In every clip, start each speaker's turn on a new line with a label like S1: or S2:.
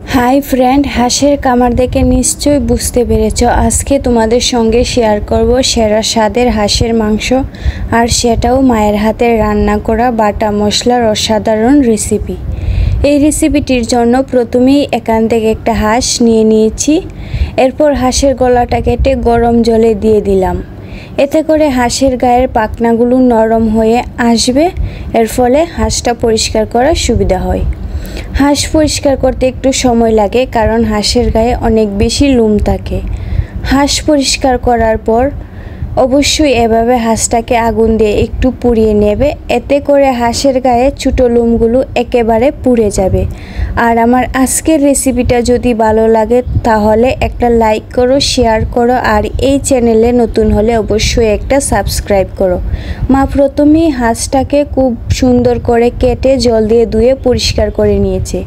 S1: Hi friend, হাঁসের কামার দেখে নিশ্চয়ই বুঝতে পেরেছ আজকে তোমাদের সঙ্গে শেয়ার করব সেরা স্বাদের হাঁসের মাংস, আর সেটাও মায়ের হাতের রান্না করা বাটা মশলার অসাধারণ রেসিপি। এই রেসিপিটির জন্য প্রথমেই এখান থেকে একটা হাঁস নিয়ে নিয়েছি। এরপর হাঁসের গলাটা কেটে গরম জলে দিয়ে দিলাম। এতে করে হাঁসের গায়ের পাখনাগুলো নরম হয়ে আসবে, এর ফলে হাঁসটা পরিষ্কার করার সুবিধা হয়। হাঁস পরিষ্কার করতে একটু সময় লাগে, কারণ হাঁসের গায়ে অনেক বেশি লোম থাকে। হাঁস পরিষ্কার করার পর অবশ্যই এভাবে হাঁসটাকে আগুন দিয়ে একটু পুড়িয়ে নেবে, এতে করে হাঁসের গায়ে ছোটো লোমগুলো একেবারে পুড়ে যাবে। আর আমার আজকের রেসিপিটা যদি ভালো লাগে তাহলে একটা লাইক করো, শেয়ার করো, আর এই চ্যানেলে নতুন হলে অবশ্যই একটা সাবস্ক্রাইব করো। মা প্রথমেই হাঁসটাকে খুব সুন্দর করে কেটে জল দিয়ে ধুয়ে পরিষ্কার করে নিয়েছে।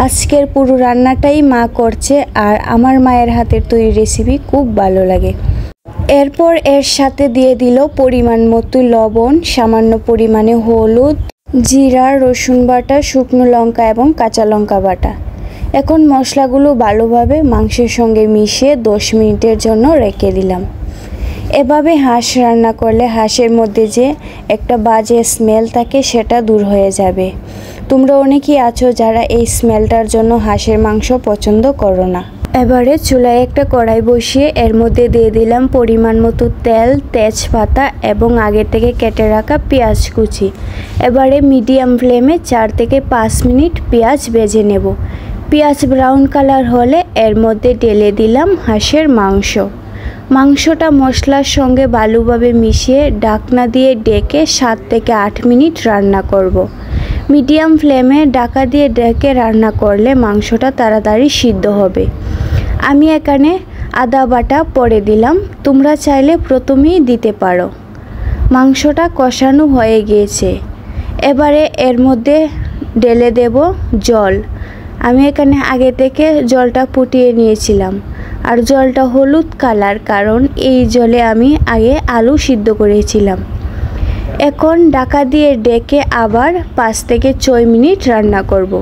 S1: আজকের পুরো রান্নাটাই মা করছে, আর আমার মায়ের হাতের তৈরি রেসিপি খুব ভালো লাগে। এরপর এর সাথে দিয়ে দিল পরিমাণ মতো লবণ, সামান্য পরিমাণে হলুদ, জিরা, রসুন বাটা, শুকনো লঙ্কা এবং কাঁচা লঙ্কা বাটা। এখন মশলাগুলো ভালোভাবে মাংসের সঙ্গে মিশিয়ে 10 মিনিটের জন্য রেখে দিলাম। এভাবে হাঁস রান্না করলে হাঁসের মধ্যে যে একটা বাজে স্মেল থাকে সেটা দূর হয়ে যাবে। তোমরা অনেকেই আছো যারা এই স্মেলটার জন্য হাঁসের মাংস পছন্দ করো না। এবারে চুলায় একটা কড়াই বসিয়ে এর মধ্যে দিয়ে দিলাম পরিমাণ মতো তেল, তেজপাতা এবং আগে থেকে কেটে রাখা পেঁয়াজ কুচি। এবারে মিডিয়াম ফ্লেমে 4 থেকে 5 মিনিট পেঁয়াজ ভেজে নেব। পেঁয়াজ ব্রাউন কালার হলে এর মধ্যে ঢেলে দিলাম হাঁসের মাংস। মাংসটা মশলার সঙ্গে ভালোভাবে মিশিয়ে ঢাকনা দিয়ে ডেকে 7 থেকে 8 মিনিট রান্না করব। মিডিয়াম ফ্লেমে ঢাকা দিয়ে ডেকে রান্না করলে মাংসটা তাড়াতাড়ি সিদ্ধ হবে। আমি এখানে আদা বাটা পরে দিলাম, তোমরা চাইলে প্রথমেই দিতে পারো। মাংসটা কষানো হয়ে গিয়েছে, এবারে এর মধ্যে ঢেলে দেব জল। আমি এখানে আগে থেকে জলটা ফুটিয়ে নিয়েছিলাম, আর জলটা হলুদ কালার, কারণ এই জলে আমি আগে আলু সিদ্ধ করেছিলাম। এখন ঢাকা দিয়ে ডেকে আবার 5 থেকে 6 মিনিট রান্না করব।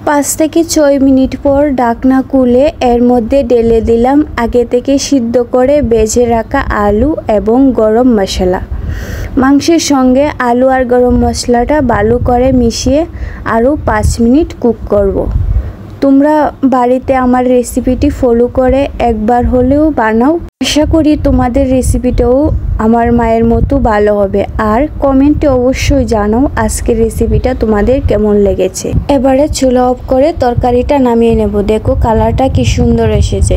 S1: 5 থেকে 6 মিনিট পর ঢাকনা খুলে এর মধ্যে ঢেলে দিলাম আগে থেকে সিদ্ধ করে ভেজে রাখা আলু এবং গরম মশলা। মাংসের সঙ্গে আলু আর গরম মশলাটা ভালো করে মিশিয়ে আরও 5 মিনিট কুক করব। তোমরা বাড়িতে আমার রেসিপিটি ফলো করে একবার হলেও বানাও। আশা করি তোমাদের রেসিপিটাও আমার মায়ের মতো ভালো হবে। আর কমেন্টে অবশ্যই জানাও আজকের রেসিপিটা তোমাদের কেমন লেগেছে। এবারে চুলা অফ করে তরকারিটা নামিয়ে নেব। দেখো কালারটা কি সুন্দর এসেছে।